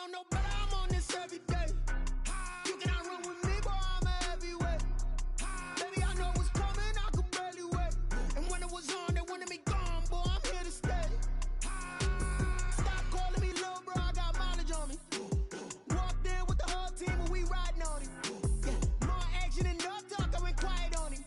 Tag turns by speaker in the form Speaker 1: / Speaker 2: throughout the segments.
Speaker 1: don't know, but I'm on this every day. You cannot run with me, boy, I'm a heavyweight. Baby, I know what's coming, I could barely wait. And when it was on, they wanted me gone, boy, I'm here to stay. Stop calling me little bro, I got mileage on me. Walked in with the whole team and we riding on him. Yeah, more action than no talk, I went quiet on him.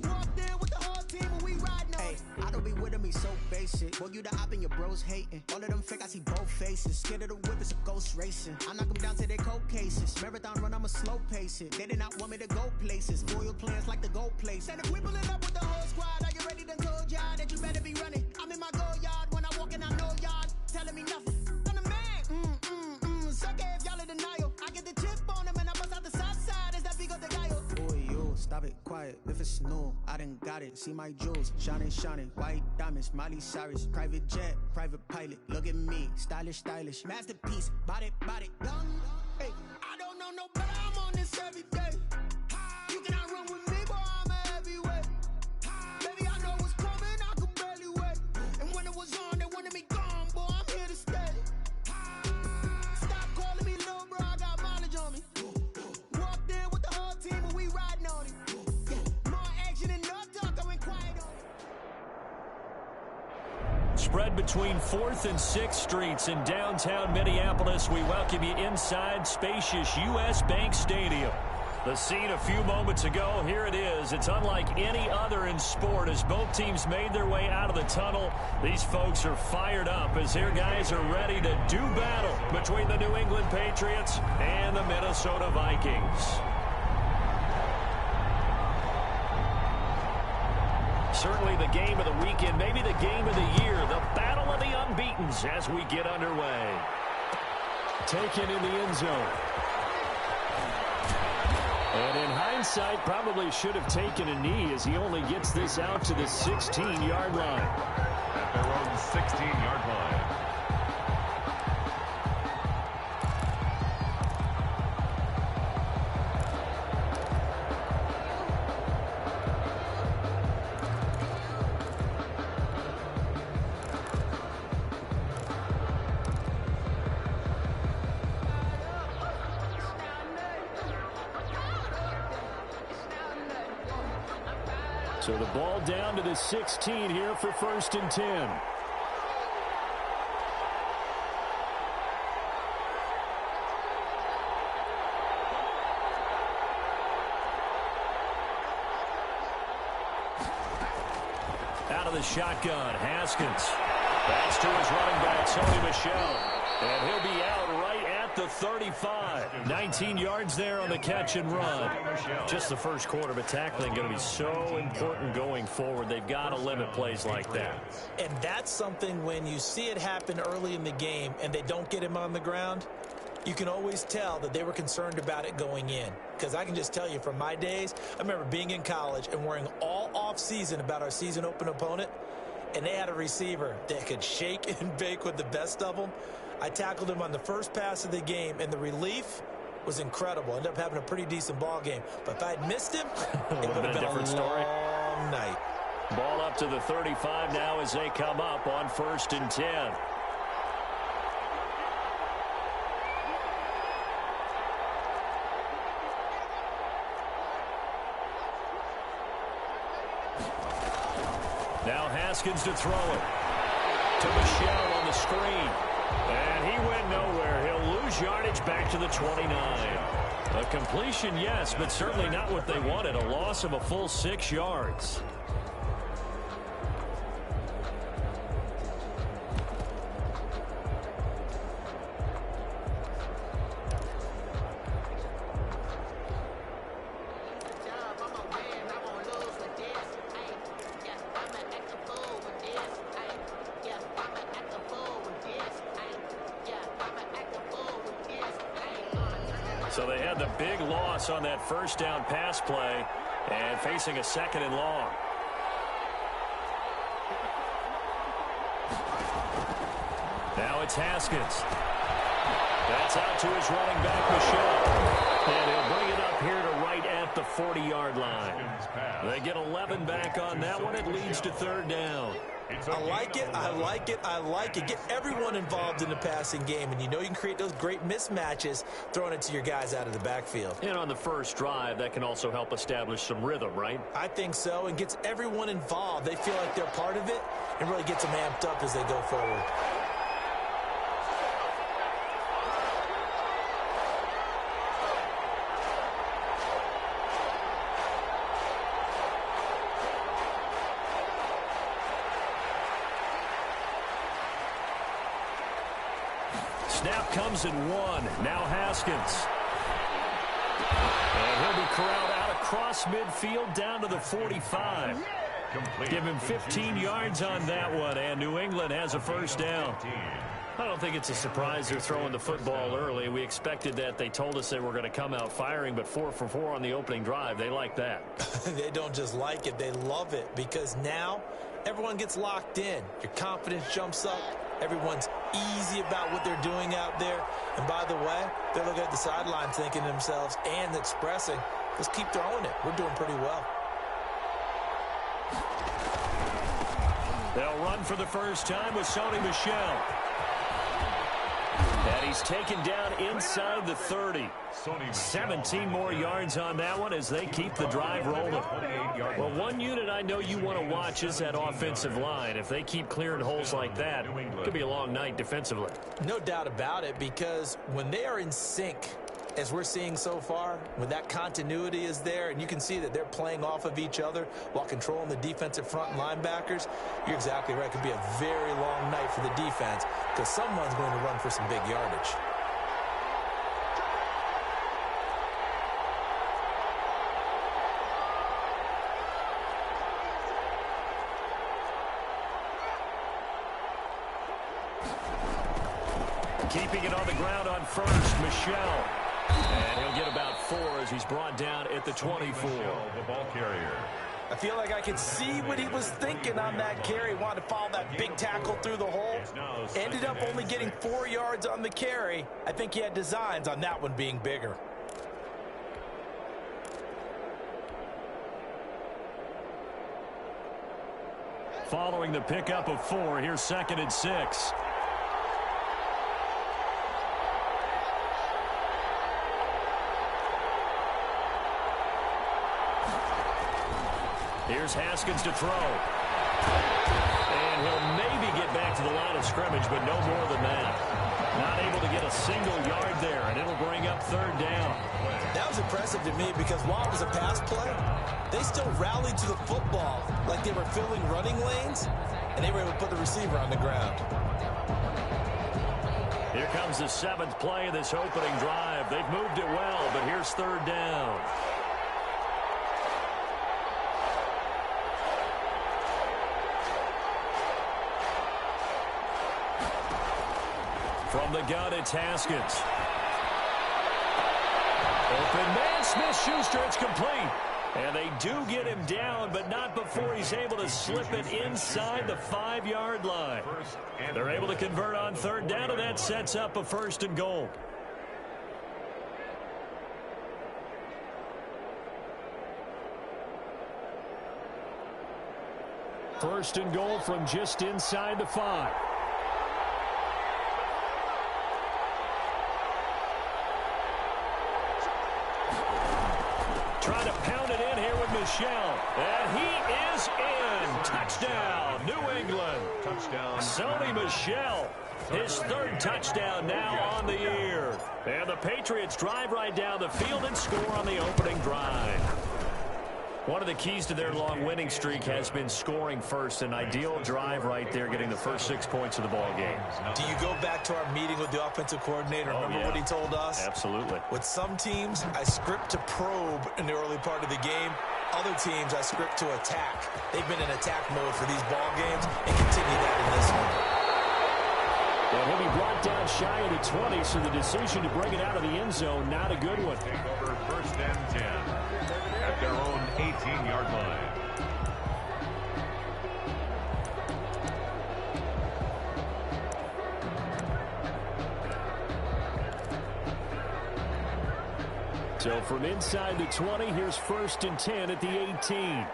Speaker 1: Walked in with the whole team and we riding on him.
Speaker 2: I don't be with me so basic. Boy, you the op and your bros hating. All of them fake, I see both faces. Scared of the whip, it's a ghost racing. I knock them down to their cold cases. Marathon run, I'ma slow pace it. They did not want me to go places. Royal plans like the gold place. And if we pulling up with the whole squad, are you ready? Done told y'all that you better be running. I'm in my go yard. When I walk in, I know y'all telling me nothing. I'm the man. Suck it if y'all in denial. I get the chip on them and I bust out the south side. Is that Vigo de Gallo? Boy, you stop it, quiet. If it's new, I done got it. See my jewels, shining. White diamonds, Miley Cyrus. Private jet, private pilot. Look at me, stylish. Masterpiece, body, young. Hey, I don't know, no, but I'm on this every day. You cannot run with me, boy, I'm a heavyweight. Baby, I know what's coming, I could barely wait. And when it was on, they wanted me gone, boy, I'm here to stay. Stop calling me little bro, I got mileage on me. Walked in with the whole team and we riding on him. Yeah, more action than no talk, I went quiet on him.
Speaker 3: Spread between 4th and 6th Streets in downtown Minneapolis. We welcome you inside spacious U.S. Bank Stadium. The scene a few moments ago, here it is. It's unlike any other in sport as both teams made their way out of the tunnel. These folks are fired up as their guys are ready to do battle between the New England Patriots and the Minnesota Vikings. Certainly the game of the weekend, maybe the game of the year, the battle of the unbeatens as we get underway. Taken in the end zone. And in hindsight, probably should have taken a knee as he only gets this out to the 16-yard line.
Speaker 4: At their own 16-yard line.
Speaker 3: So the ball down to the 16 here for 1st and 10. Out of the shotgun, Haskins. That's to his running back, Sony Michel. And he'll be out right at the 35. 19 yards there on the catch and run. Just the first quarter, but tackling going to be so important going forward. They've got to limit plays like that.
Speaker 5: And that's something when you see it happen early in the game and they don't get him on the ground, you can always tell that they were concerned about it going in. Because I can just tell you from my days, I remember being in college and worrying all off-season about our season open opponent, and they had a receiver that could shake and bake with the best of them. I tackled him on the first pass of the game, and the relief was incredible. Ended up having a pretty decent ball game. But if I had missed him, it would have been a different story. Long night.
Speaker 3: Ball up to the 35 now as they come up on 1st and 10. Now Haskins to throw it. To Michel on the screen. And he went nowhere. He'll lose yardage back to the 29. A completion, yes, but certainly not what they wanted. A loss of a full 6 yards. So they had the big loss on that first down pass play and facing a 2nd and long. Now it's Haskins. That's out to his running back, Michel. And he'll bring it up here to right at the 40-yard line. They get 11 back on that one. It leads to 3rd down.
Speaker 5: I like it. I like it. I like it. Get everyone involved in the passing game, and you know you can create those great mismatches throwing it to your guys out of the backfield.
Speaker 3: And on the first drive, that can also help establish some rhythm, right?
Speaker 5: I think so, and gets everyone involved. They feel like they're part of it and really gets them amped up as they go forward.
Speaker 3: Snap comes in one. Now Haskins. And he'll be corralled out across midfield down to the 45. Give him 15 yards on that one, and New England has a first down. I don't think it's a surprise they're throwing the football early. We expected that. They told us they were going to come out firing, but 4 for 4 on the opening drive. They like that.
Speaker 5: They don't just like it, they love it, because now everyone gets locked in. Your confidence jumps up. Everyone's easy about what they're doing out there. And by the way, they're looking at the sideline thinking to themselves and expressing, let's keep throwing it. We're doing pretty well.
Speaker 3: They'll run for the first time with Sony Michel. And he's taken down inside the 30. 17 more yards on that one as they keep the drive rolling. Well, one unit I know you want to watch is that offensive line. If they keep clearing holes like that, it could be a long night defensively.
Speaker 5: No doubt about it, because when they are in sync, as we're seeing so far, when that continuity is there, and you can see that they're playing off of each other while controlling the defensive front linebackers, you're exactly right. It could be a very long night for the defense because someone's going to run for some big yardage.
Speaker 3: Keeping it on the ground on first, Michel. And he'll get about 4 as he's brought down at the 24.
Speaker 4: The ball carrier.
Speaker 5: I feel like I could see what he was thinking on that carry. Wanted to follow that big tackle through the hole. Ended up only getting 4 yards on the carry. I think he had designs on that one being bigger.
Speaker 3: Following the pickup of 4, here's 2nd and 6. Here's Haskins to throw. And he'll maybe get back to the line of scrimmage, but no more than that. Not able to get a single yard there, and it'll bring up 3rd down.
Speaker 5: That was impressive to me because while it was a pass play, they still rallied to the football like they were filling running lanes, and they were able to put the receiver on the ground.
Speaker 3: Here comes the 7th play of this opening drive. They've moved it well, but here's 3rd down. From the gun, it's Haskins. Open man, Smith-Schuster, it's complete. And they do get him down, but not before he's able to slip it inside the 5-yard line. They're able to convert on 3rd down, and that sets up a 1st and goal. First and goal from just inside the 5. Trying to pound it in here with Michel. And he is in. Touchdown, New England.
Speaker 4: Touchdown.
Speaker 3: Sony Michel, his 3rd touchdown now on the year. And the Patriots drive right down the field and score on the opening drive. One of the keys to their long winning streak has been scoring first. An ideal drive right there, getting the first 6 points of the ball game.
Speaker 5: Do you go back to our meeting with the offensive coordinator? Remember what he told us?
Speaker 3: Absolutely.
Speaker 5: With some teams, I script to probe in the early part of the game. Other teams, I script to attack. They've been in attack mode for these ball games and continue that in this one.
Speaker 3: Well, he'll be brought down shy of the 20, so the decision to bring it out of the end zone, not a good one.
Speaker 4: Take over 1st and 10 at their own 18-yard line.
Speaker 3: So from inside the 20, here's 1st and 10 at the 18.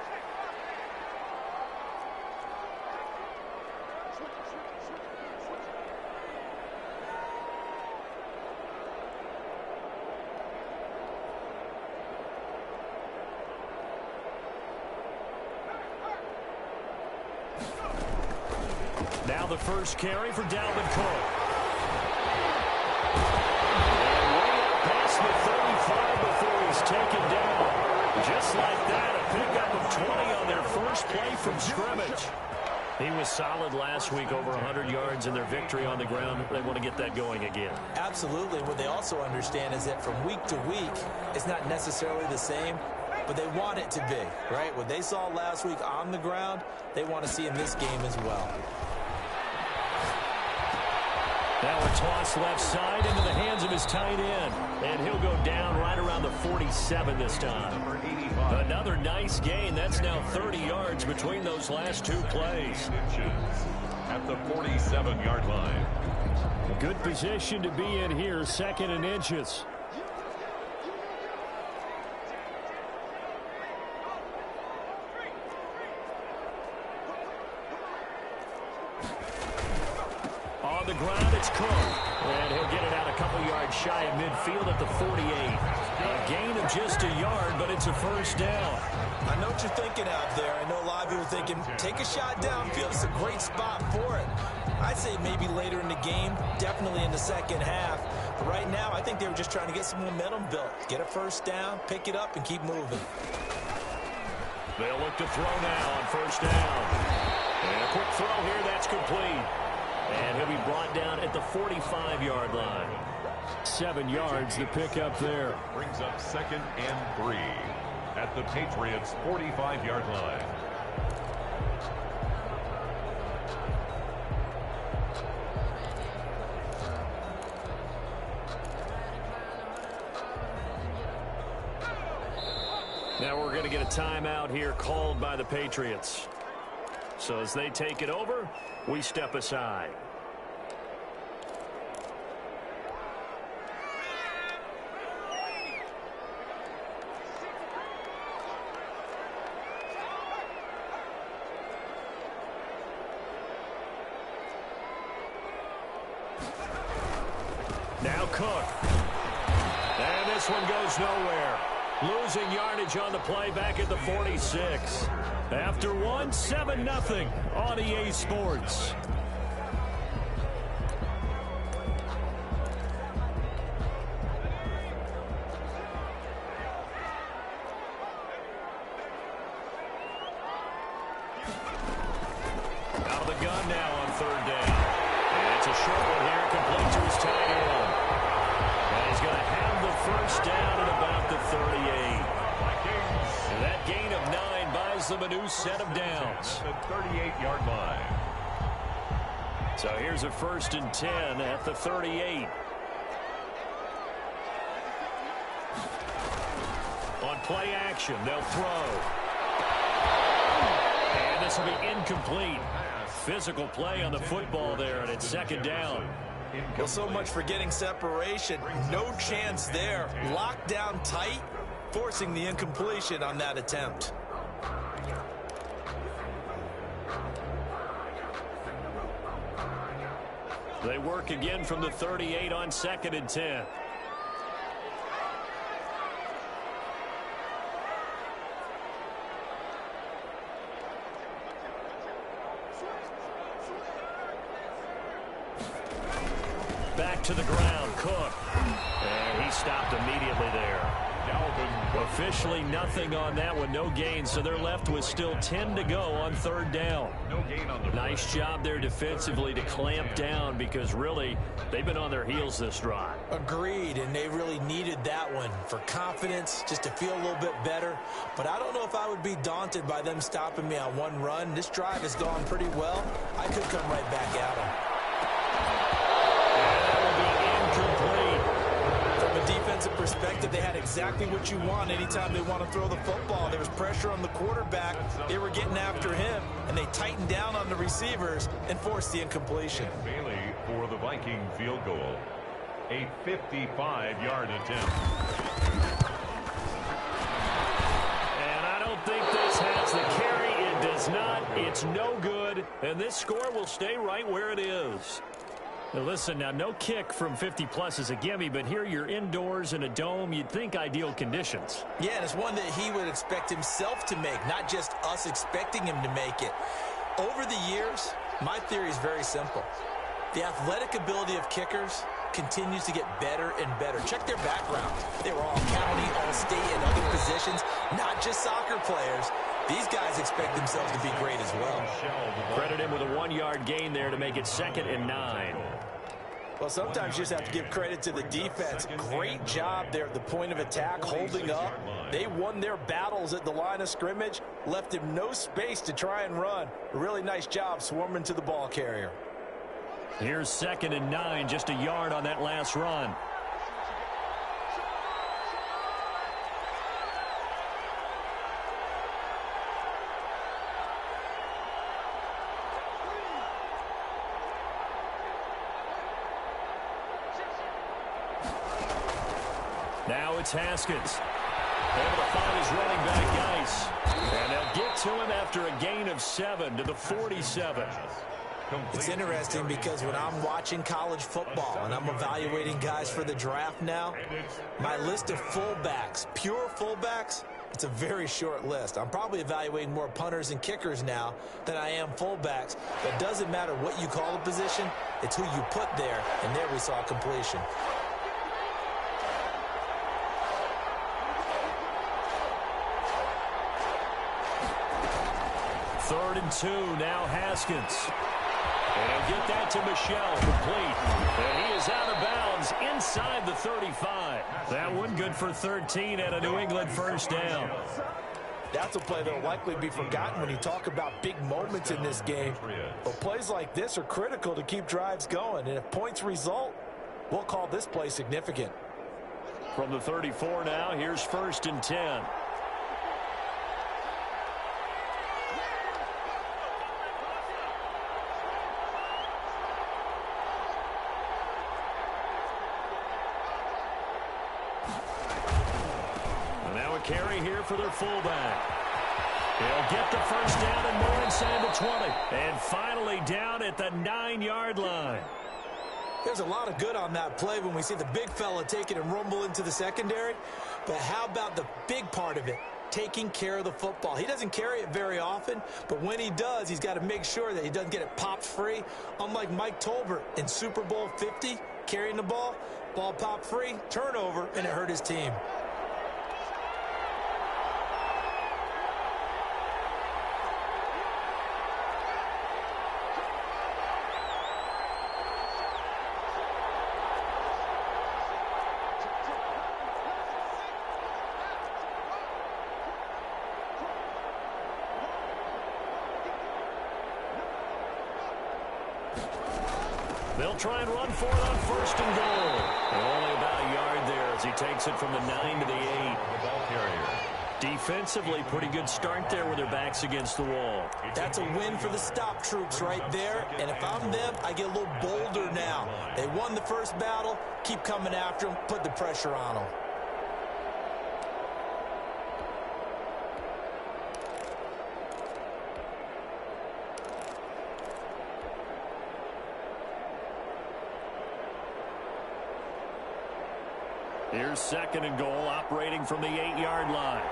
Speaker 3: Now the first carry for Dalvin Cook. And way up past the 35 before he's taken down. Just like that, a pickup of 20 on their first play from scrimmage. He was solid last week, over 100 yards in their victory on the ground. They want to get that going again.
Speaker 5: Absolutely. What they also understand is that from week to week, it's not necessarily the same, but they want it to be, right? What they saw last week on the ground, they want to see in this game as well.
Speaker 3: Now a toss left side into the hands of his tight end. And he'll go down right around the 47 this time. Another nice gain. That's now 30 yards between those last two plays.
Speaker 4: At the 47-yard line.
Speaker 3: Good position to be in here, 2nd and inches. On the ground, it's Cook. And he'll get it out a couple yards shy of midfield at the 48. A gain of just a yard, but it's a first down.
Speaker 5: I know what you're thinking out there. I know a lot of people are thinking, take a shot downfield. It's a great spot for it. I'd say maybe later in the game, definitely in the second half. But right now, I think they were just trying to get some momentum built. Get a first down, pick it up, and keep moving.
Speaker 3: They'll look to throw now on first down. And a quick throw here, that's complete. And he'll be brought down at the 45-yard line. 7 yards to pick up there.
Speaker 4: Brings up 2nd and 3 at the Patriots' 45-yard line.
Speaker 3: Now we're going to get a timeout here called by the Patriots. So as they take it over, we step aside. Now Cook. And this one goes nowhere. Losing yardage on the play back at the 46. After one, 7-0 on EA Sports. Out of the gun now on 3rd down. And it's a short one here, complete to his tight end. And he's going to have the first down at about the 38. And that gain of 9 buys them a new set of downs.
Speaker 4: The 38-yard line.
Speaker 3: So here's a 1st and 10 at the 38. On play action, they'll throw. And this will be incomplete. Physical play on the football there, and it's 2nd down.
Speaker 5: Well, so much for getting separation. No chance there. Locked down tight, forcing the incompletion on that attempt.
Speaker 3: They work again from the 38 on 2nd and 10. Back to the ground, Cook. And he stopped immediately there. Officially nothing on that one, no gain, so they're left with still 10 to go on 3rd down.
Speaker 4: No gain on the
Speaker 3: Nice job there defensively to clamp down because really they've been on their heels this drive.
Speaker 5: Agreed, and they really needed that one for confidence, just to feel a little bit better. But I don't know if I would be daunted by them stopping me on one run. This drive has gone pretty well. I could come right back at them.
Speaker 3: And that will be incomplete.
Speaker 5: From a defensive perspective, they had exactly what you want anytime they want to throw the football. There was pressure on the quarterback. They were getting after him, and they tightened down on the receivers and forced the incompletion.
Speaker 4: Bailey for the Viking field goal. A 55-yard attempt.
Speaker 3: And I don't think this has the carry. It does not. It's no good. And this score will stay right where it is. Now listen, now no kick from 50-plus is a gimme, but here you're indoors in a dome. You'd think ideal conditions.
Speaker 5: Yeah, and it's one that he would expect himself to make, not just us expecting him to make it. Over the years, My theory is very simple. The athletic ability of kickers continues to get better and better. Check their background. They were all county, all state, and other positions, not just soccer players. These guys expect themselves to be great as well.
Speaker 3: Credit him with a 1-yard gain there to make it 2nd and 9.
Speaker 5: Well, sometimes you just have to give credit to the defense. Great job there at the point of attack, holding up. They won their battles at the line of scrimmage, left him no space to try and run. A really nice job swarming to the ball carrier.
Speaker 3: Here's 2nd and 9, just a yard on that last run. Now it's Haskins. Able to find his running back, Geis. And they'll get to him after a gain of 7 to the 47.
Speaker 5: It's interesting because when I'm watching college football and I'm evaluating guys for the draft now, my list of fullbacks, pure fullbacks, it's a very short list. I'm probably evaluating more punters and kickers now than I am fullbacks. But it doesn't matter what you call a position, it's who you put there, and there we saw completion.
Speaker 3: Third and 2, now Haskins. And he'll get that to Michel, complete. And he is out of bounds inside the 35. That one good for 13 and a New England first down.
Speaker 5: That's a play that will likely be forgotten when you talk about big moments in this game. But plays like this are critical to keep drives going. And if points result, we'll call this play significant.
Speaker 3: From the 34 now, here's 1st and 10. Carry here for their fullback. They'll get the first down and more inside the 20. And finally down at the 9-yard line.
Speaker 5: There's a lot of good on that play when we see the big fella take it and rumble into the secondary. But how about the big part of it? Taking care of the football. He doesn't carry it very often, but when he does, he's got to make sure that he doesn't get it popped free. Unlike Mike Tolbert in Super Bowl 50, carrying the ball popped free, turnover, and it hurt his team.
Speaker 3: They'll try and run for it on 1st and goal. And only about a yard there as he takes it from the 9 to the 8.
Speaker 4: The ball carrier.
Speaker 3: Defensively, pretty good start there with their backs against the wall.
Speaker 5: That's a win for the stop troops right there. And if I'm them, I get a little bolder now. They won the first battle. Keep coming after them. Put the pressure on them.
Speaker 3: Here's 2nd and goal, operating from the 8-yard line.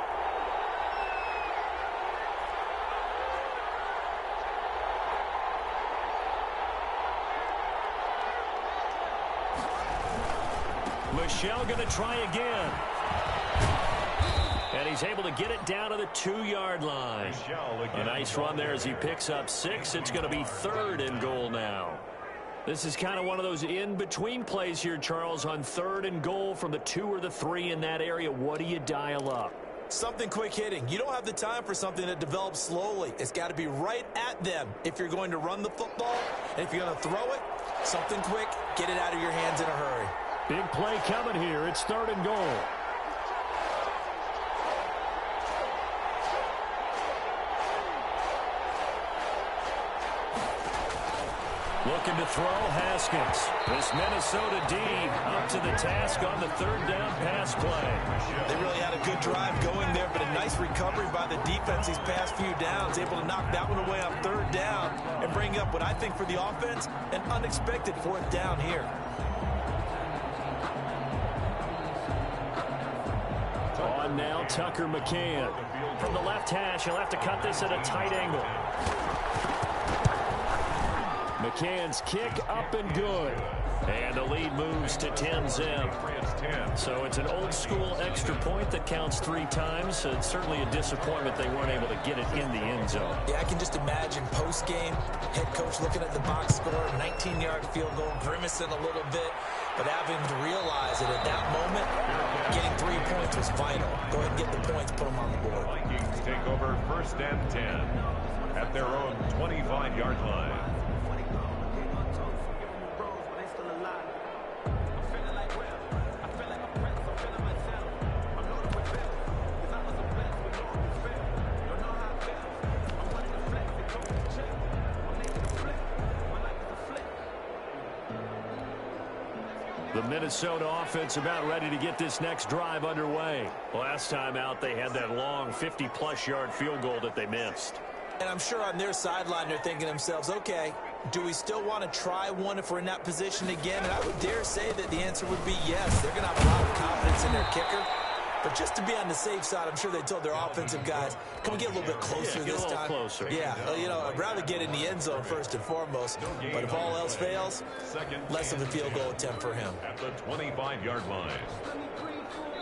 Speaker 3: Michel going to try again. And he's able to get it down to the 2-yard line. A nice run there as he picks up 6. It's going to be 3rd and goal now. This is kind of one of those in-between plays here, Charles, on 3rd and goal from the 2 or the 3 in that area. What do you dial up?
Speaker 5: Something quick hitting. You don't have the time for something that develops slowly. It's got to be right at them if you're going to run the football. And if you're going to throw it, something quick, get it out of your hands in a hurry.
Speaker 3: Big play coming here. It's 3rd and goal. Looking to throw, Haskins. This Minnesota D up to the task on the 3rd down pass play.
Speaker 5: They really had a good drive going there, but a nice recovery by the defense these past few downs, able to knock that one away on 3rd down and bring up what I think for the offense, an unexpected 4th down here.
Speaker 3: On now, Tucker McCann. From the left hash, he'll have to cut this at a tight angle. McCann's kick up and good. And the lead moves to 10-zip. So it's an old-school extra point that counts 3 times. It's certainly a disappointment they weren't able to get it in the end zone.
Speaker 5: Yeah, I can just imagine post-game, head coach looking at the box score, 19-yard field goal, grimacing a little bit, but having to realize that at that moment, getting 3 points was vital. Go ahead and get the points, put them on the board.
Speaker 4: Vikings take over 1st and 10 at their own 25-yard line.
Speaker 3: The Minnesota offense about ready to get this next drive underway. Last time out, they had that long 50-plus yard field goal that they missed.
Speaker 5: And I'm sure on their sideline, they're thinking to themselves, okay, do we still want to try one if we're in that position again? And I would dare say that the answer would be yes. They're going to have a lot of confidence in their kicker. But just to be on the safe side, I'm sure they told their offensive guys, can we get a little bit closer this time?
Speaker 3: Closer.
Speaker 5: Yeah, you know, I'd rather get in the end zone first and foremost. But if all else fails, less of a field goal attempt for him.
Speaker 4: At the 25-yard line.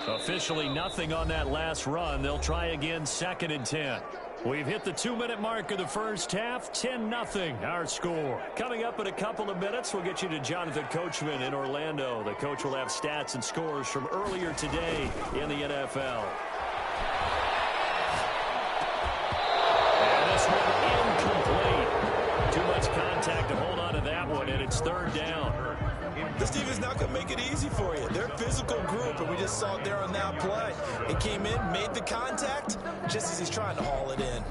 Speaker 3: Officially nothing on that last run. They'll try again 2nd and 10. We've hit the 2-minute mark of the first half. 10-0 our score. Coming up in a couple of minutes, we'll get you to Jonathan Coachman in Orlando. The coach will have stats and scores from earlier today in the NFL. And this one incomplete. Too much contact to hold on to that one, and it's 3rd down.
Speaker 5: This team is not going to make it easy for you. They're a physical group, and we just saw it there on that play. He came in, made the contact, just as he's trying to haul it in.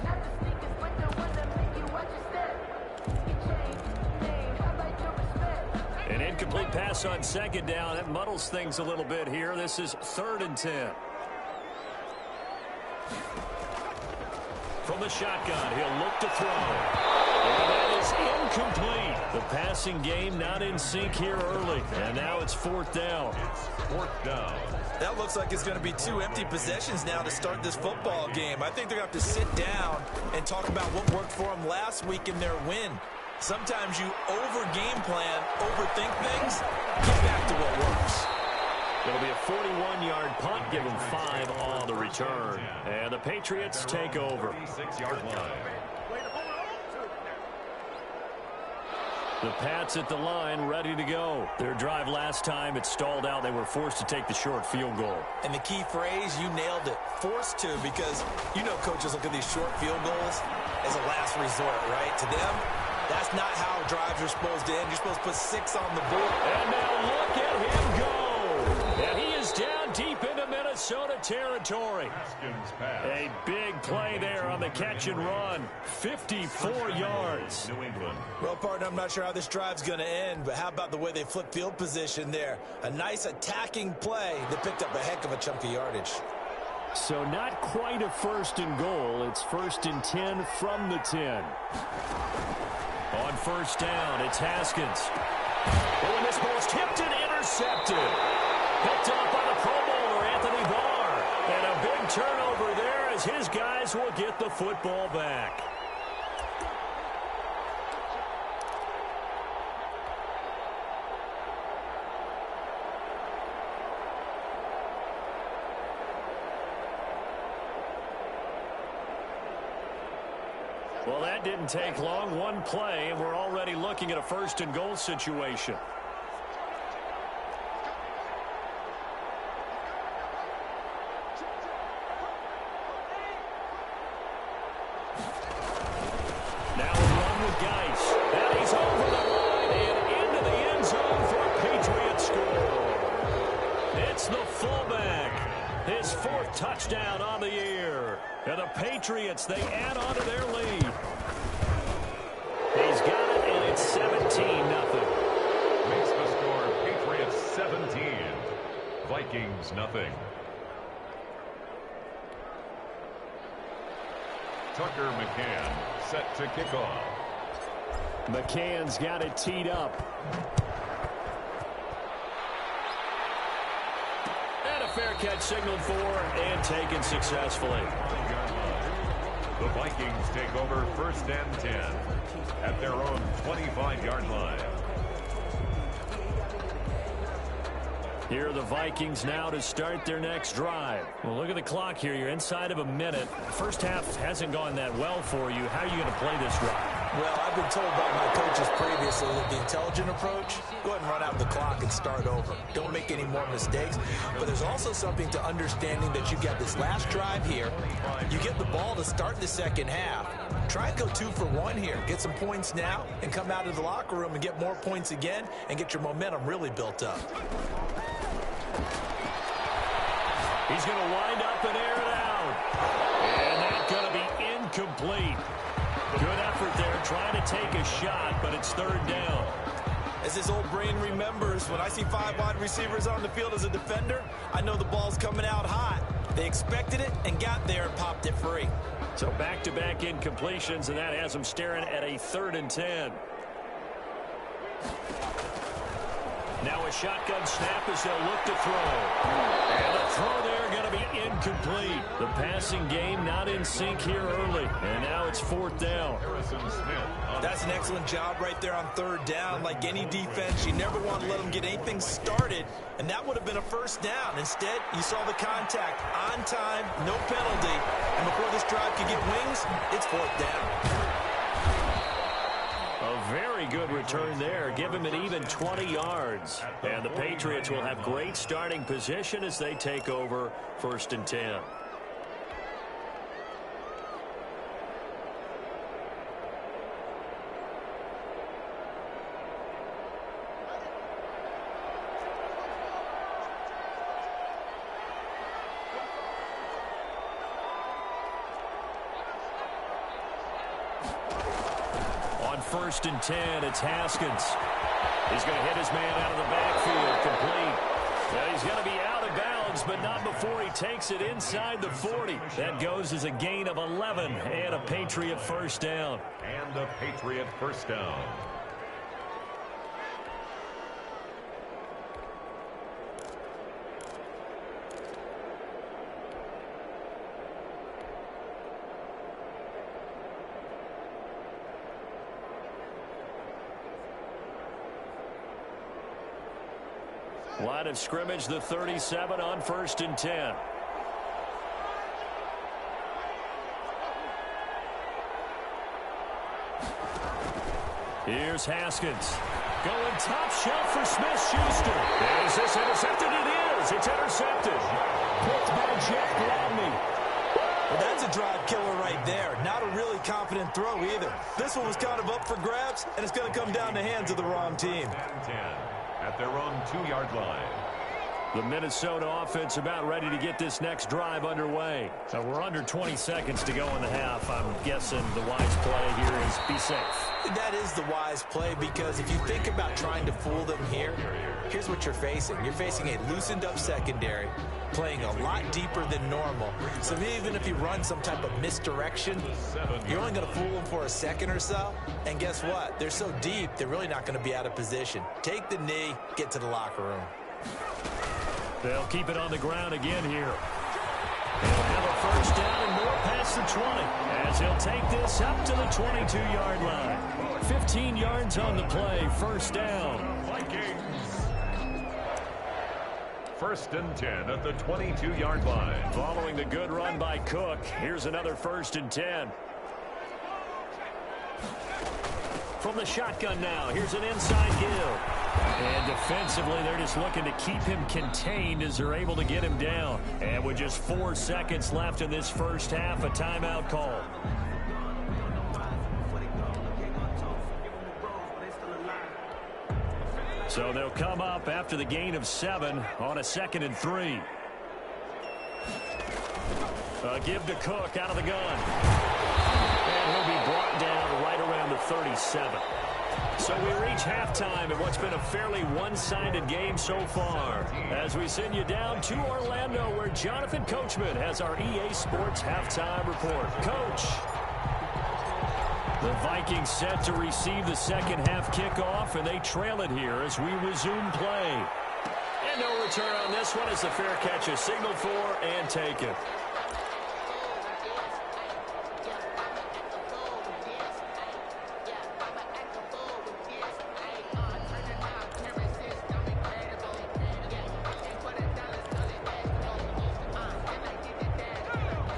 Speaker 3: An incomplete pass on 2nd down. That muddles things a little bit here. This is 3rd and 10. From the shotgun, he'll look to throw. And that is incomplete. The passing game not in sync here early. And now it's 4th down.
Speaker 4: 4th down.
Speaker 5: That looks like it's going to be 2 empty possessions now to start this football game. I think they're going to have to sit down and talk about what worked for them last week in their win. Sometimes you over-game plan, overthink things, get back to what works.
Speaker 3: It'll be a 41-yard punt, give them 5 on the return. And the Patriots take over.
Speaker 4: 36-yard line.
Speaker 3: The Pats at the line, ready to go. Their drive last time, it stalled out. They were forced to take the short field goal.
Speaker 5: And the key phrase, you nailed it, forced to, because you know coaches look at these short field goals as a last resort, right? To them, that's not how drives are supposed to end. You're supposed to put 6 on the board.
Speaker 3: And now look at him go. And he is down deep into Minnesota territory. A big play there on the catch and run. 54 yards.
Speaker 4: New England.
Speaker 5: Well, partner, I'm not sure how this drive's going to end, but how about the way they flip field position there? A nice attacking play that picked up a heck of a chunk of yardage.
Speaker 3: So not quite a 1st and goal. It's 1st and 10 from the 10. On 1st down, it's Haskins. Oh, and this ball's tipped and intercepted. Picked up by the Pro Bowler, Anthony Barr. And a big turnover there as his guys will get the football back. Well, that didn't take long. One play, and we're already looking at a 1st and goal situation. Now a run with Geis. And he's over the line and into the end zone for a Patriot score. It's the fullback. His 4th touchdown on the year. And the Patriots, they add on to their lead. He's got it, and it's 17-0.
Speaker 4: Makes the score Patriots 17. Vikings nothing. Tucker McCann set to kick off.
Speaker 3: McCann's got it teed up. And a fair catch signaled for and taken successfully.
Speaker 4: The Vikings take over 1st and 10 at their own 25-yard line.
Speaker 3: Here are the Vikings now to start their next drive. Well, look at the clock here. You're inside of a minute. First half hasn't gone that well for you. How are you going to play this drive?
Speaker 5: Well, I've been told by my coaches previously that the intelligent approach, go ahead and run out the clock and start over. Don't make any more mistakes. But there's also something to understanding that you get this last drive here. You get the ball to start the second half. Try and go 2 for 1 here. Get some points now and come out of the locker room and get more points again and get your momentum really built up.
Speaker 3: He's going to wind up and air it out. And that's going to be incomplete. Good effort there, trying to take a shot, but it's 3rd down.
Speaker 5: As his old brain remembers, when I see 5 wide receivers on the field as a defender, I know the ball's coming out hot. They expected it and got there and popped it free.
Speaker 3: So back-to-back incompletions, and that has them staring at a 3rd and 10. Now a shotgun snap as they'll look to throw. And the throw there going to be incomplete. The passing game not in sync here early. And now it's 4th down.
Speaker 5: That's an excellent job right there on 3rd down. Like any defense, you never want to let them get anything started. And that would have been a 1st down. Instead, you saw the contact on time, no penalty. And before this drive could get wings, it's 4th down.
Speaker 3: A very good return there. Give him an even 20 yards. And the Patriots will have great starting position as they take over 1st and 10. On 1st and 10, it's Haskins. He's going to hit his man out of the backfield, complete. Well, he's going to be out of bounds, but not before he takes it inside the 40. That goes as a gain of 11 and a Patriot 1st down.
Speaker 4: And a Patriot 1st down.
Speaker 3: Line of scrimmage, the 37 on 1st and 10. Here's Haskins. Going top shelf for Smith-Schuster. Is this intercepted? It is. It's intercepted. Picked by Jeff Gladney.
Speaker 5: Well, that's a drive killer right there. Not a really confident throw either. This one was kind of up for grabs, and it's going to come down the hands of the wrong team.
Speaker 4: 10 at their own 2-yard line.
Speaker 3: The Minnesota offense about ready to get this next drive underway. So we're under 20 seconds to go in the half. I'm guessing the wise play here is be safe.
Speaker 5: That is the wise play, because if you think about trying to fool them here, here's what you're facing. You're facing a loosened up secondary, playing a lot deeper than normal. So even if you run some type of misdirection, you're only going to fool them for a second or so. And guess what? They're so deep, they're really not going to be out of position. Take the knee, get to the locker room.
Speaker 3: They'll keep it on the ground again here. He'll have a 1st down and more past the 20 as he'll take this up to the 22-yard line. 15 yards on the play, 1st down.
Speaker 4: Vikings. 1st and 10 at the 22-yard line.
Speaker 3: Following the good run by Cook, here's another 1st and 10. From the shotgun now, here's an inside give. And defensively, they're just looking to keep him contained as they're able to get him down. And with just 4 seconds left in this 1st half, a timeout call. So they'll come up after the gain of 7 on a 2nd and 3. Give to Cook out of the gun. And he'll be brought down right around the 37. So we reach halftime in what's been a fairly one-sided game so far. As we send you down to Orlando, where Jonathan Coachman has our EA Sports halftime report. Coach. The Vikings set to receive the second half kickoff, and they trail it here as we resume play. And no return on this one as the fair catch is signaled for and taken.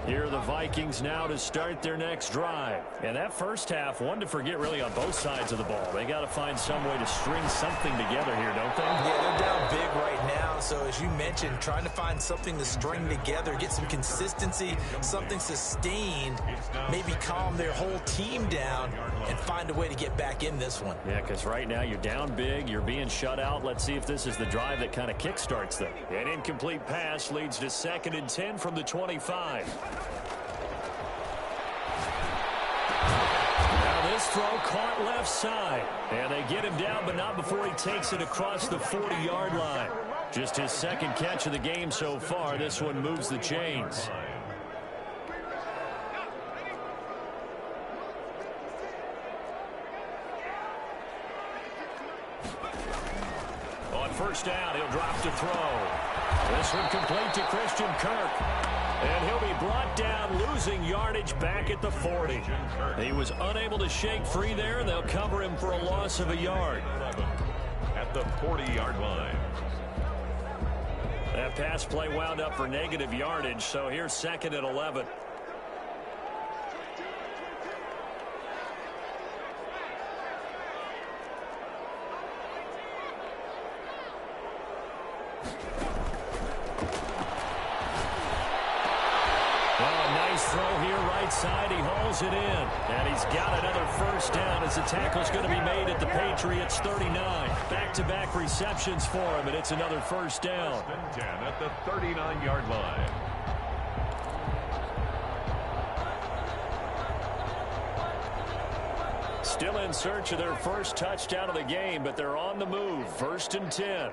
Speaker 3: Here are the Vikings now to start their next drive. And that first half, one to forget really on both sides of the ball. They got to find some way to string something together here, don't they?
Speaker 5: Yeah, they're down big right now. So as you mentioned, trying to find something to string together, get some consistency, something sustained, maybe calm their whole team down and find a way to get back in this one.
Speaker 3: Yeah, because right now you're down big, you're being shut out. Let's see if this is the drive that kind of kickstarts them. An incomplete pass leads to 2nd and 10 from the 25. Now this throw caught left side. And they get him down, but not before he takes it across the 40-yard line. Just his second catch of the game so far. This one moves the chains. On first down, he'll drop to throw. This one complete to Christian Kirk. And he'll be brought down, losing yardage back at the 40. He was unable to shake free there. They'll cover him for a loss of a yard.
Speaker 4: At the 40-yard line.
Speaker 3: That pass play wound up for negative yardage, so here's 2nd and 11. Throw here right side. He hauls it in. And he's got another first down as the tackle's going to be made at the Patriots 39. Back-to-back receptions for him, and it's another first down.
Speaker 4: 10 at the 39-yard line.
Speaker 3: Still in search of their first touchdown of the game, but they're on the move. 1st and 10.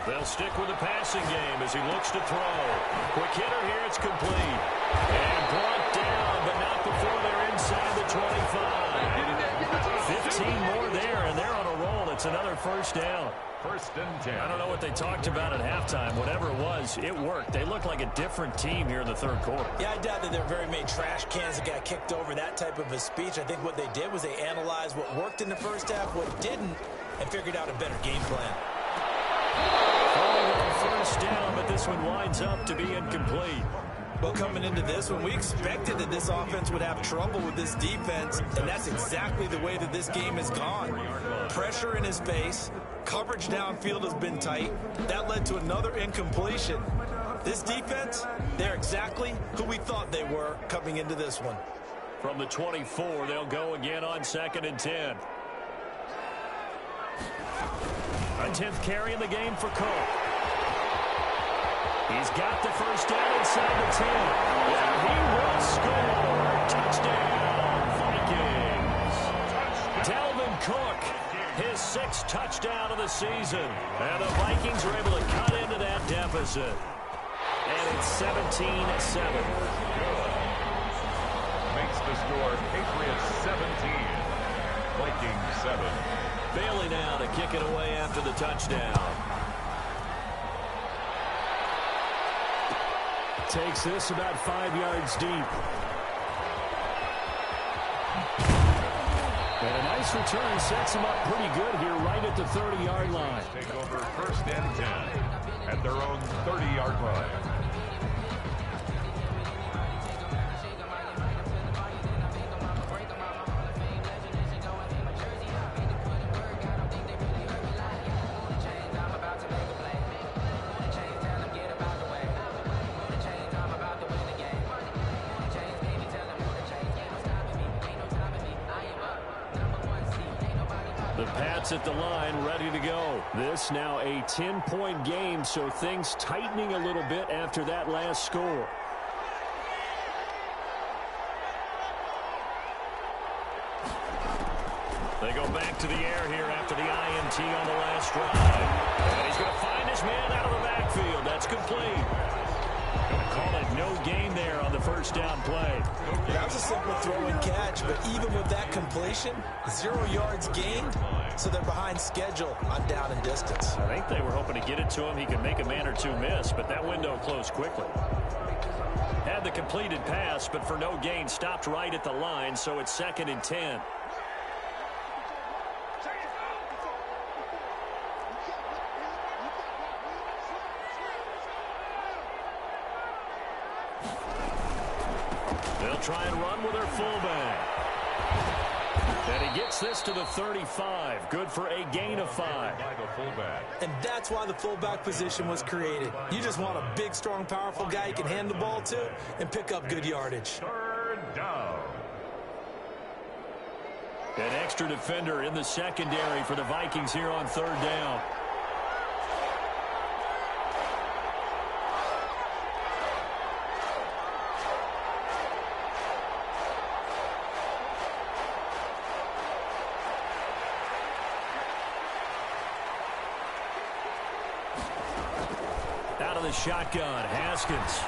Speaker 3: They'll stick with the passing game as he looks to throw. Quick hitter here, it's complete. And brought down, but not before they're inside the 25. 15 more there, and they're on a roll. It's another first down.
Speaker 4: 1st and 10.
Speaker 3: I don't know what they talked about at halftime. Whatever it was, it worked. They look like a different team here in the 3rd quarter.
Speaker 5: Yeah, I doubt that there are very many trash cans that got kicked over, that type of a speech. I think what they did was they analyzed what worked in the first half, what didn't, and figured out a better game plan.
Speaker 3: First down, but this one winds up to be incomplete.
Speaker 5: Well, coming into this one, we expected that this offense would have trouble with this defense, and that's exactly the way that this game has gone. Pressure in his face, coverage downfield has been tight. That led to another incompletion. This defense, they're exactly who we thought they were coming into this one.
Speaker 3: From the 24, they'll go again on 2nd and 10. A 10th carry in the game for Cook. He's got the first down inside the 10. And he will score. Touchdown, Vikings. Dalvin Cook, his 6th touchdown of the season. And the Vikings are able to cut into that deficit. And it's 17-7.
Speaker 4: Makes the score Patriots 17. Vikings 7.
Speaker 3: Bailey now to kick it away after the touchdown. Takes this about 5 yards deep. And a nice return sets him up pretty good here right at the 30-yard line.
Speaker 4: Take over 1st and 10 at their own 30-yard line.
Speaker 3: At the line, ready to go. This now a 10-point game, so things tightening a little bit after that last score. They go back to the air here after the INT on the last drive. And he's going to find his man out of the backfield. That's complete. Going to call it no gain there on the first down play.
Speaker 5: That was a simple throw and catch, but even with that completion, 0 yards gained, so they're behind schedule on down and distance.
Speaker 3: I think they were hoping to get it to him. He could make a man or two miss, but that window closed quickly. Had the completed pass, but for no gain, stopped right at the line, so it's 2nd and 10. try and run with their fullback. And he gets this to the 35. Good for a gain of 5.
Speaker 5: And that's why the fullback position was created. You just want a big, strong, powerful guy you can hand the ball to and pick up good yardage.
Speaker 4: Third down.
Speaker 3: An extra defender in the secondary for the Vikings here on third down. Out of the shotgun, Haskins.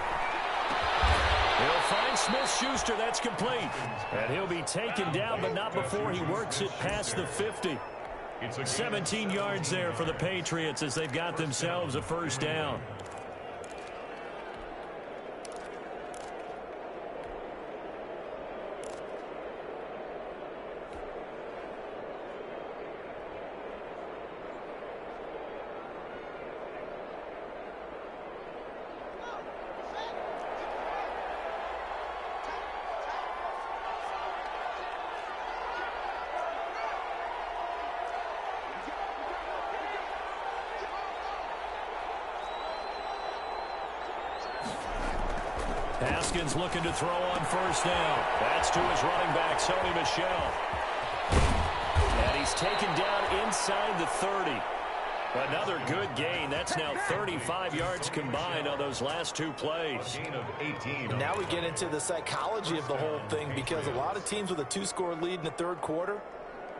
Speaker 3: He'll find Smith-Schuster. That's complete. And he'll be taken down, but not before he works it past the 50. 17 yards there for the Patriots as they've got themselves a first down. Haskins looking to throw on first down. That's to his running back, Sony Michel. And he's taken down inside the 30. Another good gain. That's now 35 yards combined on those last two plays.
Speaker 4: Gain of 18.
Speaker 5: And now we get into the psychology of the whole thing, because a lot of teams with a 2-score lead in the third quarter,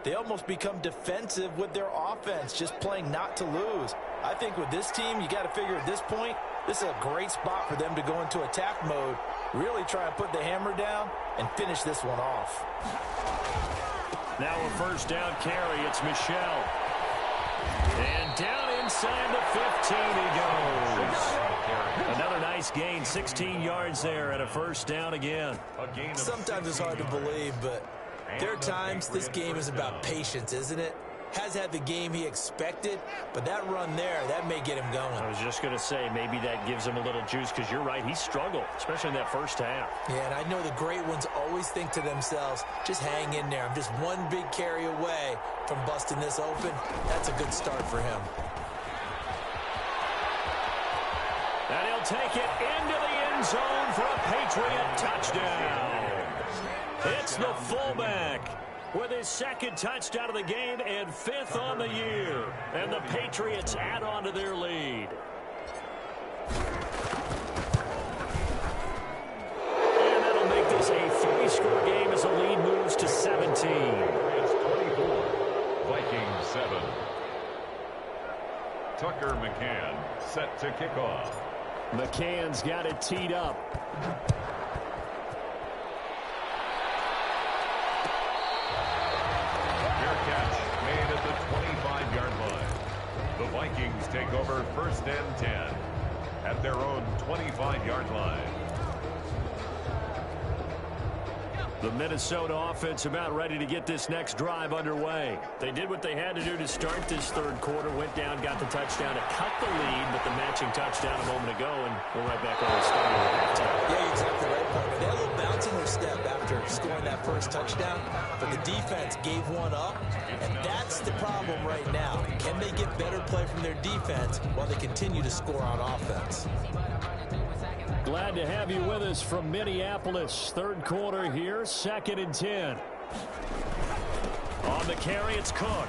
Speaker 5: they almost become defensive with their offense, just playing not to lose. I think with this team, you got to figure at this point, this is a great spot for them to go into attack mode, really try and put the hammer down and finish this one off.
Speaker 3: Now a first down carry. It's Michel. And down inside the 15 he goes. Another nice gain, 16 yards there and a first down again.
Speaker 5: Sometimes it's hard to believe, but there are times this game is about patience, isn't it? Has had the game he expected, but that run there, that may get him going.
Speaker 3: I was just going to say, maybe that gives him a little juice, because you're right, he struggled, especially in that first half.
Speaker 5: Yeah, and I know the great ones always think to themselves, just hang in there. I'm just one big carry away from busting this open. That's a good start for him.
Speaker 3: And he'll take it into the end zone for a Patriot touchdown. It's the fullback with his second touchdown of the game and 5th on the year. And the Patriots add on to their lead. And that'll make this a 3-score game as the lead moves to 17.
Speaker 4: It's 24. Vikings 7. Tucker McCann set to kick off.
Speaker 3: McCann's got it teed up.
Speaker 4: Made at the 25-yard line. The Vikings take over 1st and 10 at their own 25-yard line.
Speaker 3: The Minnesota offense about ready to get this next drive underway. They did what they had to do to start this third quarter, went down, got the touchdown to cut the lead, but the matching touchdown a moment ago, and we're right back on the start of the halftime.
Speaker 5: Yeah, you're exactly right, Parker. They had a little bounce in their step after scoring that first touchdown, but the defense gave one up, and that's the problem right now. Can they get better play from their defense while they continue to score on offense?
Speaker 3: Glad to have you with us from Minneapolis. Third quarter here, 2nd and 10. On the carry, it's Cook.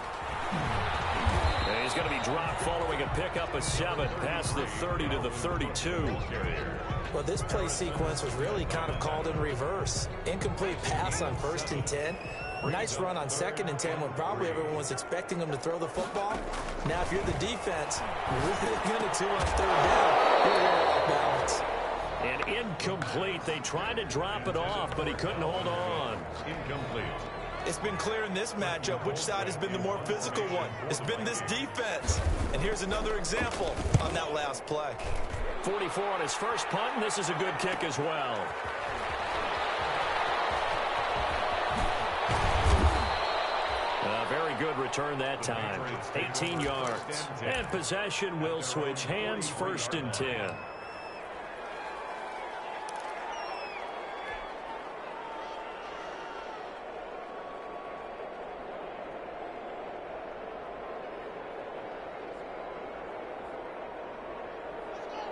Speaker 3: And he's going to be dropped following a pickup of 7 past the 30 to the 32.
Speaker 5: Well, this play sequence was really kind of called in reverse. Incomplete pass on 1st and 10. Nice run on 2nd and 10 when probably everyone was expecting him to throw the football. Now, if you're the defense, you're really going to 2 on 3rd down. You're really off balance.
Speaker 3: And incomplete. They tried to drop it off, but he couldn't hold on.
Speaker 4: Incomplete.
Speaker 5: It's been clear in this matchup which side has been the more physical one. It's been this defense. And here's another example on that last play.
Speaker 3: 44 on his first punt, and this is a good kick as well. A very good return that time. 18 yards. And possession will switch hands, 1st and 10.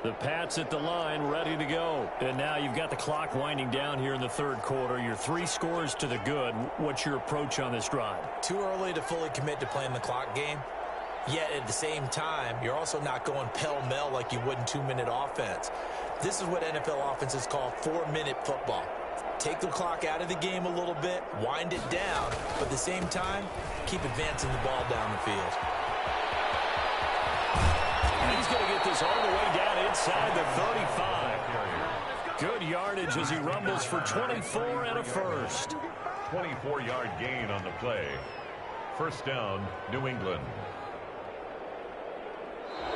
Speaker 3: The Pats at the line, ready to go. And now you've got the clock winding down here in the third quarter. You're 3 scores to the good. What's your approach on this drive?
Speaker 5: Too early to fully commit to playing the clock game. Yet at the same time, you're also not going pell-mell like you would in 2-minute offense. This is what NFL offenses call 4-minute football. Take the clock out of the game a little bit, wind it down, but at the same time, keep advancing the ball down the field.
Speaker 3: And he's going to get this all the way down inside the 35. Good yardage as he rumbles for 24 and a first.
Speaker 4: 24-yard gain on the play. First down, New England.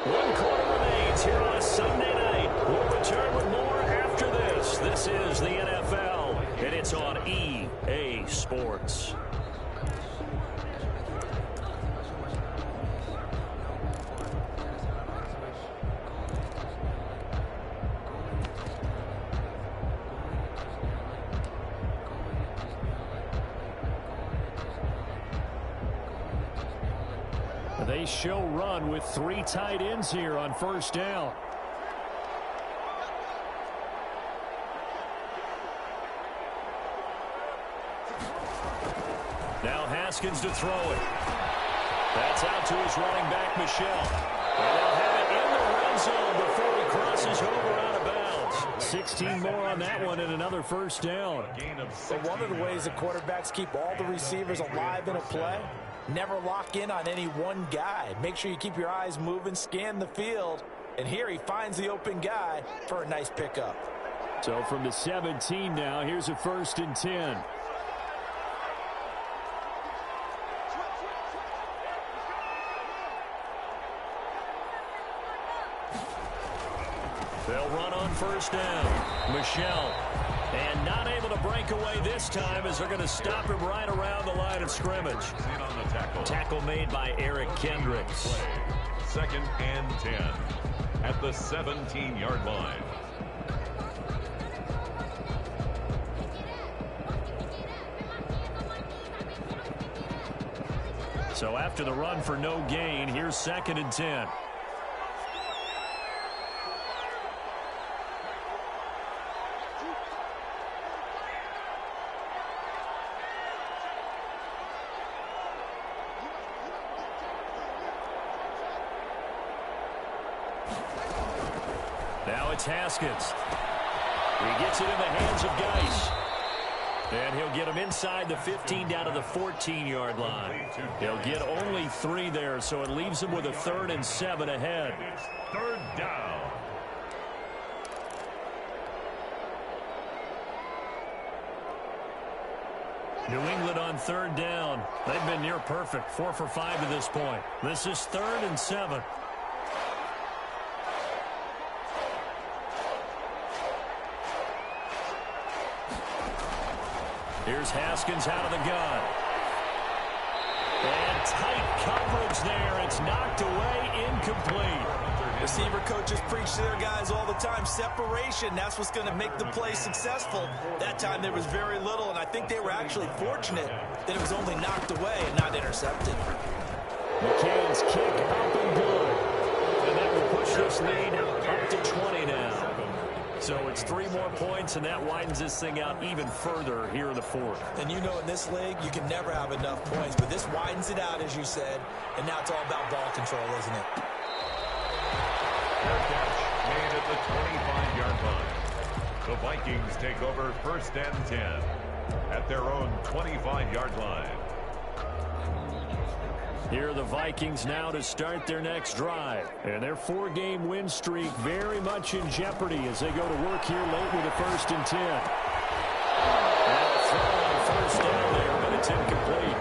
Speaker 3: 1 quarter remains here on a Sunday night. We'll return with more after this. This is the NFL, and it's on EA Sports. They show run with 3 tight ends here on first down. Now Haskins to throw it. That's out to his running back, Michel. And they'll have it in the red zone before he crosses over out of bounds. 16 more on that one and another first down.
Speaker 5: But one of the ways that quarterbacks keep all the receivers alive in a play, never lock in on any one guy. Make sure you keep your eyes moving, scan the field. And here he finds the open guy for a nice pickup.
Speaker 3: So from the 17 now, here's a 1st and 10. They'll run on first down. Michel. And not able to break away this time as they're going to stop him right around the line of scrimmage. Tackle made by Eric Kendricks.
Speaker 4: 2nd and 10 at the 17-yard line.
Speaker 3: So after the run for no gain, here's 2nd and 10. Now it's Haskins. He gets it in the hands of Geis. And he'll get him inside the 15 down to the 14-yard line. He'll get only 3 there, so it leaves him with a 3rd and 7 ahead.
Speaker 4: It's 3rd down.
Speaker 3: New England on 3rd down. They've been near perfect, 4 for 5 to this point. This is 3rd and 7. Here's Haskins out of the gun. And tight coverage there. It's knocked away, incomplete.
Speaker 5: Receiver coaches preach to their guys all the time. Separation, that's what's going to make the play successful. That time there was very little, and I think they were actually fortunate that it was only knocked away and not intercepted.
Speaker 3: McCann's kick up and good. And that will push this lead up to 20 now. So it's 3 more points, and that widens this thing out even further here in the 4th.
Speaker 5: And you know in this league, you can never have enough points, but this widens it out, as you said, and now it's all about ball control, isn't it?
Speaker 4: Fair catch made at the 25-yard line. The Vikings take over 1st and 10 at their own 25-yard line.
Speaker 3: Here are the Vikings now to start their next drive. And their 4-game win streak very much in jeopardy as they go to work here late with a 1st and 10. And a throw on 1st down there, but it's incomplete.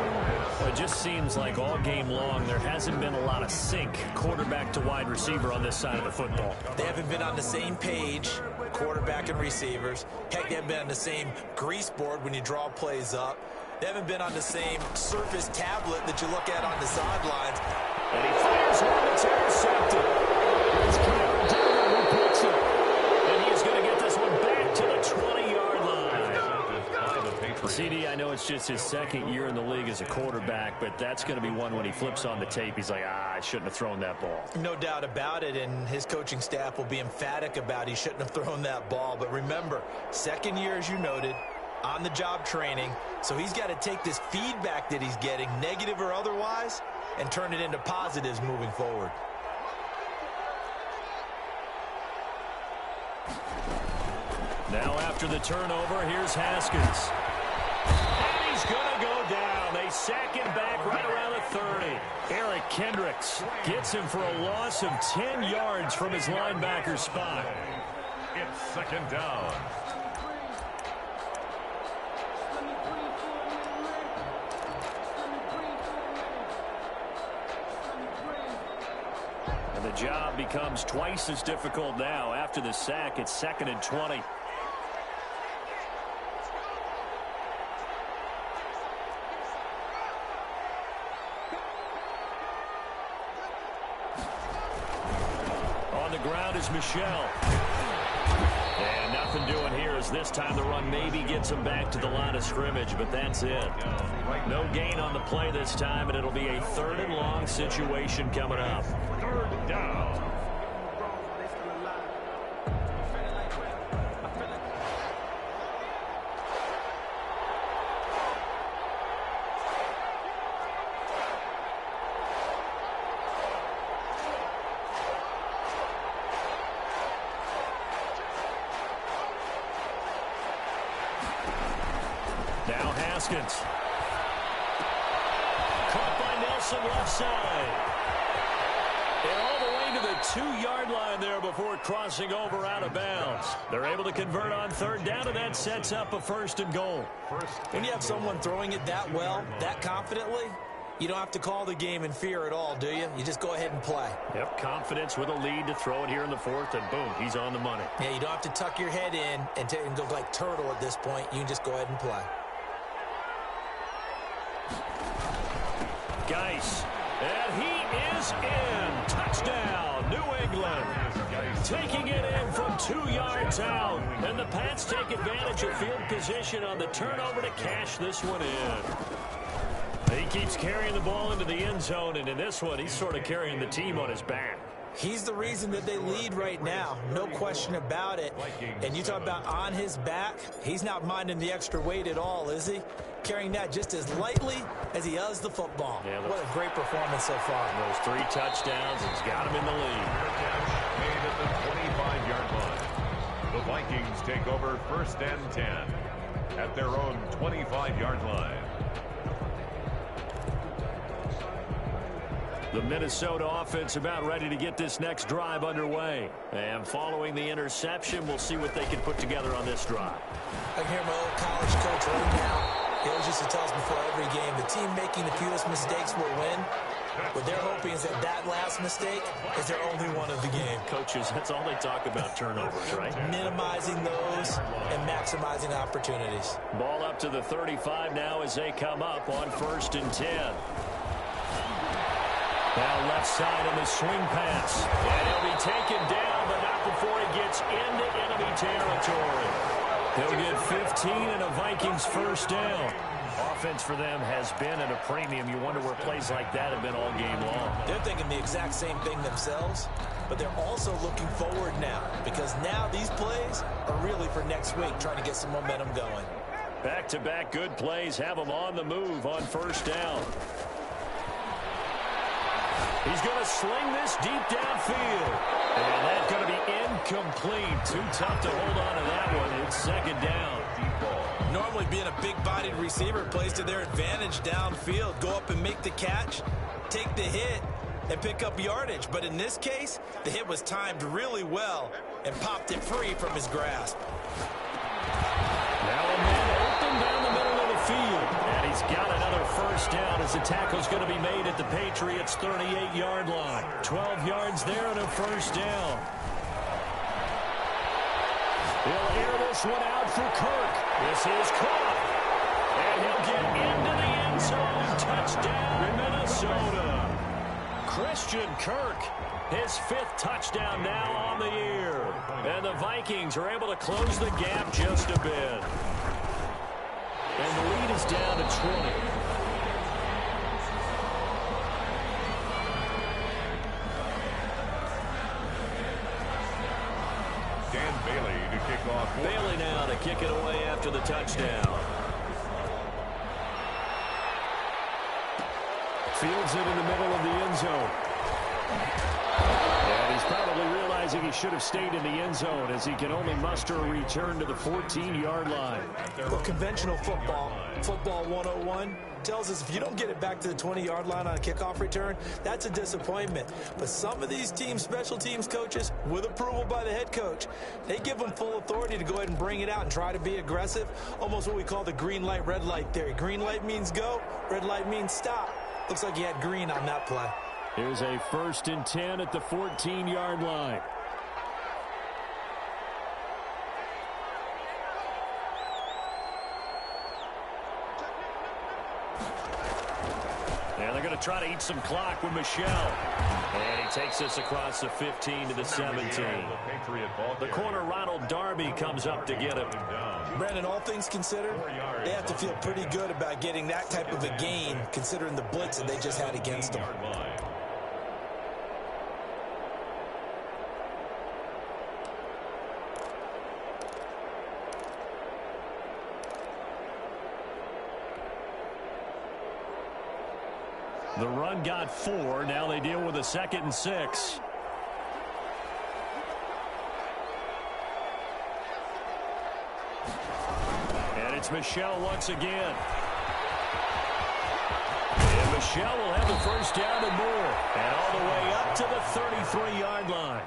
Speaker 3: It just seems like all game long there hasn't been a lot of sync quarterback to wide receiver on this side of the football.
Speaker 5: They haven't been on the same page, quarterback and receivers. Heck, they haven't been on the same grease board when you draw plays up. They haven't been on the same Surface tablet that you look at on the sidelines.
Speaker 3: And he fires one that's intercepted. It's Cameron Duggan who picks it. And he's going to get this one back to the 20-yard line. CD, I know it's just his second year in the league as a quarterback, but that's going to be one when he flips on the tape. He's like, I shouldn't have thrown that ball.
Speaker 5: No doubt about it, and his coaching staff will be emphatic about he shouldn't have thrown that ball. But remember, second year, as you noted, on-the-job training, so he's got to take this feedback that he's getting, negative or otherwise, and turn it into positives moving forward.
Speaker 3: Now after the turnover, here's Haskins. And he's going to go down. They sack him back right around the 30. Eric Kendricks gets him for a loss of 10 yards from his linebacker spot.
Speaker 4: It's second down.
Speaker 3: And the job becomes twice as difficult now. After the sack, it's 2nd and 20. On the ground is Michelle. And nothing doing here as this time the run maybe gets him back to the line of scrimmage, but that's it. No gain on the play this time, and it'll be a 3rd and long situation coming up.
Speaker 4: 3rd down.
Speaker 3: Now Haskins. Caught by Nelson left side. And all the way to the 2-yard line there before crossing over out of bounds. They're able to convert on 3rd down, and that sets up a 1st and goal.
Speaker 5: When you have someone throwing it that well, that confidently, you don't have to call the game in fear at all, do you? You just go ahead and play.
Speaker 3: Yep, confidence with a lead to throw it here in the 4th, and boom, he's on the money.
Speaker 5: Yeah, you don't have to tuck your head in and go like turtle at this point. You can just go ahead and play.
Speaker 3: Geis, and he is in. Touchdown, New England. Taking it in from 2 yards out. And the Pats take advantage of field position on the turnover to cash this one in. He keeps carrying the ball into the end zone, and in this one, he's sort of carrying the team on his back.
Speaker 5: He's the reason that they lead right now. No question about it. And you talk about on his back, he's not minding the extra weight at all, is he? Carrying that just as lightly as he does the football. Yeah, what a great performance so far.
Speaker 3: Those 3 touchdowns, it's got him in the lead.
Speaker 4: Made at the 25-yard line. The Vikings take over 1st and 10 at their own 25-yard line.
Speaker 3: The Minnesota offense about ready to get this next drive underway. And following the interception, we'll see what they can put together on this drive.
Speaker 5: I can hear my old college coach right now. He always used to tell us before every game, the team making the fewest mistakes will win. What they're hoping is that last mistake is their only one of the game.
Speaker 3: Coaches, that's all they talk about, turnovers, right?
Speaker 5: Minimizing those and maximizing opportunities. Ball
Speaker 3: up to the 35 now as they come up on 1st and 10. Now left side on the swing pass. And he'll be taken down, but not before he gets into enemy territory. He'll get 15 and a Vikings 1st down. Offense for them has been at a premium. You wonder where plays like that have been all game long.
Speaker 5: They're thinking the exact same thing themselves, but they're also looking forward now because now these plays are really for next week, trying to get some momentum going.
Speaker 3: Back-to-back good plays have them on the move on 1st down. He's going to sling this deep downfield. And that's going to be incomplete. Too tough to hold on to that one. It's 2nd down. Deep ball.
Speaker 5: Normally being a big-bodied receiver plays to their advantage downfield. Go up and make the catch, take the hit, and pick up yardage. But in this case, the hit was timed really well and popped it free from his grasp.
Speaker 3: Now a man open down the middle of the field. And he's got another 1st down as the tackle's going to be made at the Patriots' 38-yard line. 12 yards there and a 1st down. He'll air this one out for Kirk. This is caught. And he'll get into the end zone. Touchdown, Minnesota. Christian Kirk, his 5th touchdown now on the year. And the Vikings are able to close the gap just a bit. And the lead is down to 20.
Speaker 4: To kick off.
Speaker 3: Bailey now to kick it away after the touchdown. Fields it in the middle of the end zone. And he's probably realizing he should have stayed in the end zone as he can only muster a return to the 14-yard line.
Speaker 5: Well, conventional football 101, tells us if you don't get it back to the 20-yard line on a kickoff return, that's a disappointment. But some of these teams, special teams coaches, with approval by the head coach, they give them full authority to go ahead and bring it out and try to be aggressive, almost what we call the green light, red light theory. Green light means go, red light means stop. Looks like he had green on that play.
Speaker 3: Here's a 1st and 10 at the 14-yard line. And they're going to try to eat some clock with Michelle. And he takes this across the 15 to the 17. The corner, Ronald Darby, comes up to get him.
Speaker 5: Brandon, all things considered, they have to feel pretty good about getting that type of a gain, considering the blitz that they just had against them.
Speaker 3: The run got 4. Now they deal with a 2nd and 6. And it's Michelle once again. And Michelle will have the first down and more. And all the way up to the 33-yard line.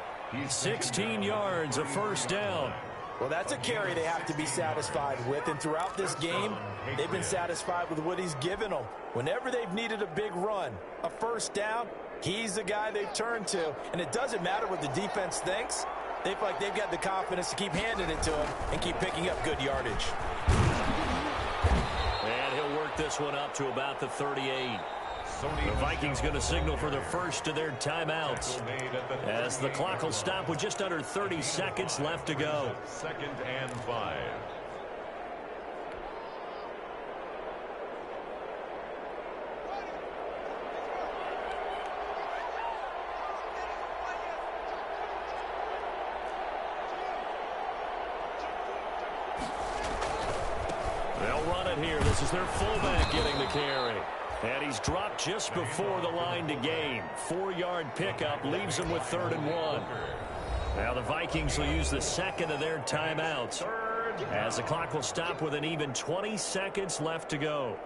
Speaker 3: 16 yards, a first down.
Speaker 5: Well, that's a carry they have to be satisfied with, and throughout this game, they've been satisfied with what he's given them. Whenever they've needed a big run, a first down, he's the guy they've turned to. And it doesn't matter what the defense thinks. They feel like they've got the confidence to keep handing it to him and keep picking up good yardage.
Speaker 3: And he'll work this one up to about the 38. The Vikings going to signal for the first of their timeouts as the clock will stop with just under 30 seconds left to go.
Speaker 4: 2nd and 5.
Speaker 3: They'll run it here. This is their fullback getting the carry. And he's dropped just before the line to gain. 4-yard pickup leaves him with 3rd and 1. Now the Vikings will use the 2nd of their timeouts as the clock will stop with an even 20 seconds left to go.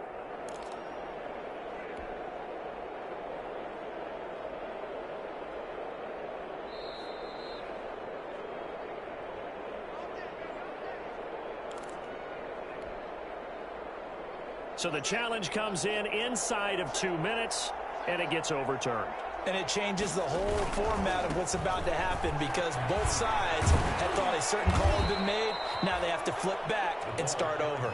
Speaker 3: So the challenge comes in inside of 2 minutes, and it gets overturned.
Speaker 5: And it changes the whole format of what's about to happen because both sides had thought a certain call had been made. Now they have to flip back and start over.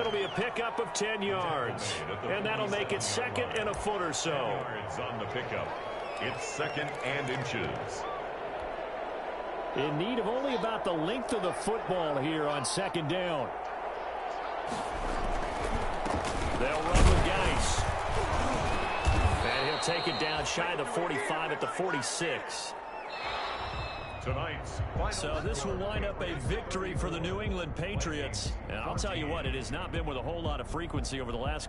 Speaker 3: It'll be a pickup of 10 yards, and that'll make it 2nd and a foot or so.
Speaker 4: Yards on the pickup. It's 2nd and inches.
Speaker 3: In need of only about the length of the football here on 2nd down. They'll run with Geis. And he'll take it down shy of the 45 at the 46. So this will wind up a victory for the New England Patriots. And I'll tell you what, it has not been with a whole lot of frequency over the last